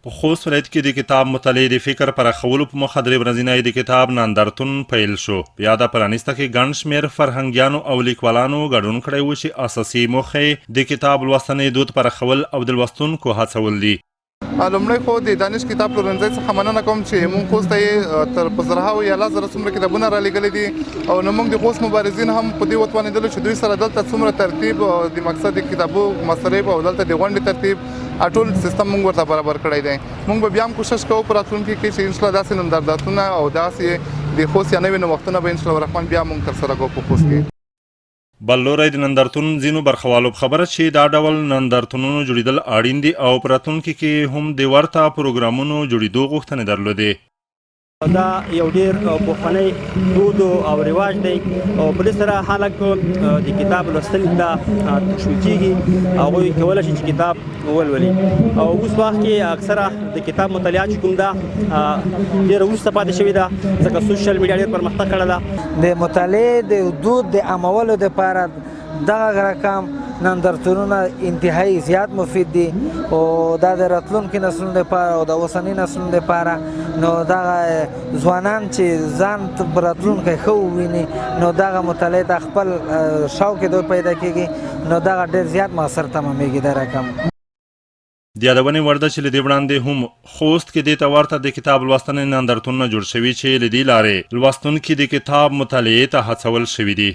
په خوست ولایت کې د کتاب مطالعې د فکر پراخولو په موخه درې ورځنی د کتاب نندارتون پیل شو. په یاده پرانیسته کې ګڼ شمېر فرهنګیانو او لیکوالانو ګډون کړی و چې اساسي موخه یې د کتاب لوستنې دود پراخول او د لوستونکو هڅول دي. لومړی خو د دانش کتاب پلورنځي څخه مننه کوم چې موږ خوست ته یې تر په زرهاوو یا لس څومره کتابونه رالیږلي دي او نو موږ د خوست مبارزین هم په دې وتوانېدلو چې دوی سره دلته څومره ترتیب د مقصد د کتابو مصرف او دلته د غونډې ترتیب ټول سیستم موږ ورته برابر کړی دی. موږ به بیا هم کوشش کوو په راتلونکي کې چې انشاءالله داسې نندارتونونه او داسې د خوست یا نوي نوښتونه به انشاءالله الرحمن بیا موږ ترسره کوو په خوست کې. بل لوری د نندارتون ځینو برخوالو په خبره چې دا ډول نندارتونونو جوړېدل اړین دي او په راتلونکي کې هم د ورته پروګرامونو جوړېدو غوښتنې درلودې. دا یو ډیر پخوانی دود او رواج دی او په دې سره خلک د کتاب لوستل ته تشویق کیږي. هغوی کولی شي چې کتاب ولولي او اوس وخت کې اکثره د کتاب مطالعه چې کوم ده ډېره وروسته پاتې شوې ده ځکه سوشل میډیا ډېر پرمختګ کړی ده. د مطالعې د دود د عامولو دپاره دغه رقم نندارتونونه انتهایی زیات مفید دي او دا د راتلونکي نسلونو لپاره او د اوسني نسلونو لپاره نو دغه ځوانان چې ځان په راتلونکی ښه وویني نو دغه مطالعې ته خپل شوق دوی پیدا کېږي نو دغه ډېر زیات مؤثر تمامېږي دا رقم. د یادونې وړ ده چې له دې وړاندې هم خوست کې دې ته ورته د کتاب لوستنې نندارتونونه جوړ شوي چې له دې لارې لوستونکي د کتاب مطالعې ته هڅول شوي دي.